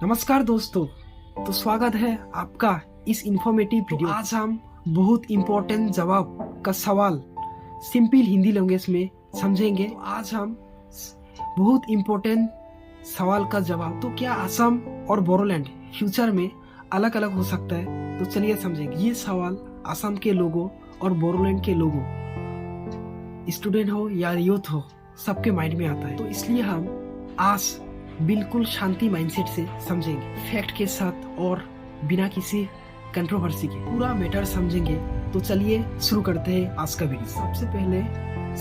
नमस्कार दोस्तों, तो स्वागत है आपका इस इंफॉर्मेटिव वीडियो। आज हम बहुत इम्पोर्टेंट जवाब का सवाल सिंपल हिंदी लैंग्वेज में समझेंगे। तो आज हम बहुत इम्पोर्टेंट सवाल का जवाब, तो क्या असम और बोडोलैंड फ्यूचर में अलग अलग हो सकता है? तो चलिए समझेंगे। ये सवाल असम के लोगों और बोडोलैंड के लोगों, स्टूडेंट हो या यूथ हो, सबके माइंड में आता है। तो इसलिए हम आज बिल्कुल शांति माइंडसेट से समझेंगे, फैक्ट के साथ और बिना किसी कंट्रोवर्सी के पूरा मैटर समझेंगे। तो चलिए शुरू करते हैं आज का वीडियो। सबसे पहले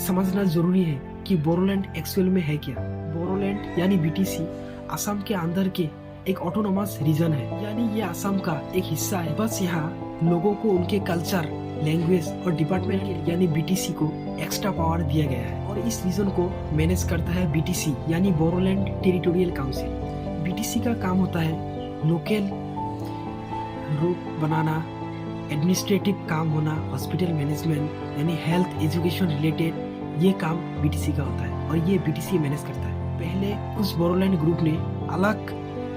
समझना जरूरी है कि बोडोलैंड एक्चुअल में है क्या। बोडोलैंड यानी बीटीसी असम के अंदर के एक ऑटोनोमस रीजन है, यानी ये असम का एक हिस्सा है। बस यहाँ लोगों को उनके कल्चर, लैंग्वेज और डिपार्टमेंट के यानी बीटीसी को एक्स्ट्रा पावर दिया गया है और इस रीजन को मैनेज करता है बीटीसी यानी बोडोलैंड टेरिटोरियल काउंसिल। बीटीसी का काम होता है लोकल रोड बनाना, एडमिनिस्ट्रेटिव काम होना, हॉस्पिटल मैनेजमेंट यानी हेल्थ एजुकेशन रिलेटेड, ये काम बीटीसी का होता है और ये बीटीसी मैनेज करता है। पहले उस बोडोलैंड ग्रुप ने अलग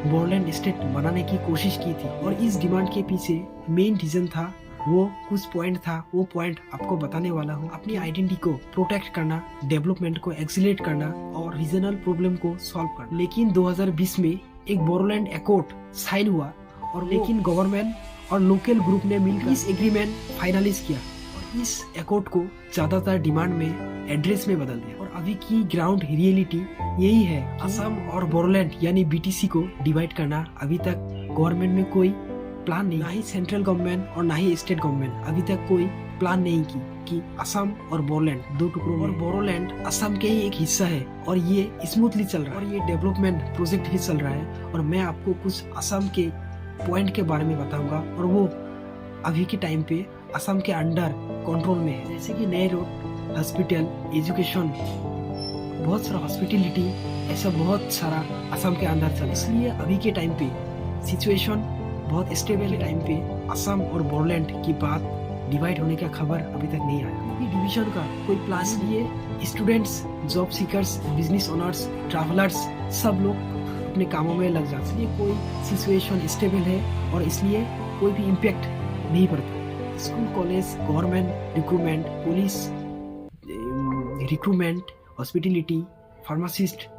बोडोलैंड स्टेट बनाने की कोशिश की थी और इस डिमांड के पीछे मेन रीजन था, वो कुछ पॉइंट था, वो पॉइंट आपको बताने वाला हूँ। अपनी आइडेंटिटी को प्रोटेक्ट करना, डेवलपमेंट को एक्सीलरेट करना और रीजनल प्रॉब्लम को सॉल्व करना। लेकिन 2020 में एक बोडोलैंड एकॉर्ड साइन हुआ और लेकिन गवर्नमेंट और लोकल ग्रुप ने मिलकर इस एग्रीमेंट फाइनलाइज किया और इस एकॉर्ड को ज्यादातर डिमांड में एड्रेस में बदल दिया। और अभी की ग्राउंड रियलिटी यही है। असम और बोडोलैंड यानी बीटीसी को डिवाइड करना अभी तक गवर्नमेंट में कोई प्लान नहीं, ना ही सेंट्रल गवर्नमेंट और ना ही स्टेट गवर्नमेंट अभी तक कोई प्लान नहीं की कि असम और बोडोलैंड दो टुकड़ों में। और बोडोलैंड असम के ही एक हिस्सा है और ये स्मूथली चल रहा है और ये डेवलपमेंट प्रोजेक्ट भी चल रहा है। और मैं आपको कुछ असम के पॉइंट के बारे में बताऊंगा और वो अभी के टाइम पे असम के अंडर कंट्रोल में है, जैसे कि नए रोड, हॉस्पिटल, एजुकेशन, बहुत सारा हॉस्पिटलिटी, ऐसा बहुत सारा असम के अंदर चल। इसलिए अभी के टाइम पे सिचुएशन बहुत स्टेबल टाइम पे असम और बोडोलैंड की बात डिवाइड होने का खबर अभी तक नहीं आया। क्योंकि डिवीजन का कोई प्लान नहीं है। Students, job seekers, business owners, travellers सब लोग अपने कामों में लग जाते हैं। इसलिए कोई सिचुएशन स्टेबल है और इसलिए कोई भी इम्पैक्ट नहीं पड़ता। School, college, government recruitment, police recruitment, hospitality, pharmacist,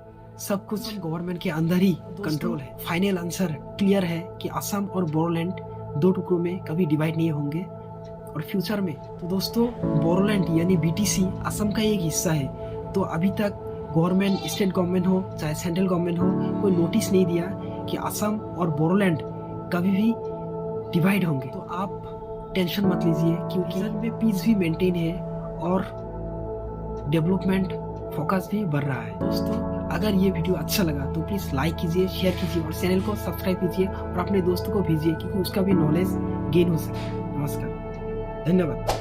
सब कुछ गवर्नमेंट के अंदर ही कंट्रोल है। फाइनल आंसर क्लियर है कि असम और बोडोलैंड दो टुकड़ों में कभी डिवाइड नहीं होंगे और फ्यूचर में। तो दोस्तों, बोडोलैंड यानी बीटीसी असम का एक हिस्सा है। तो अभी तक गवर्नमेंट, स्टेट गवर्नमेंट हो चाहे सेंट्रल गवर्नमेंट हो, कोई नोटिस नहीं दिया कि असम और बोडोलैंड कभी भी डिवाइड होंगे। तो आप टेंशन मत लीजिए, क्योंकि में पीस भी मेंटेन है और डेवलपमेंट फोकस भी बढ़ रहा है। दोस्तों, अगर ये वीडियो अच्छा लगा तो प्लीज लाइक कीजिए, शेयर कीजिए और चैनल को सब्सक्राइब कीजिए और अपने दोस्तों को भेजिए, क्योंकि उसका भी नॉलेज गेन हो सके। नमस्कार, धन्यवाद।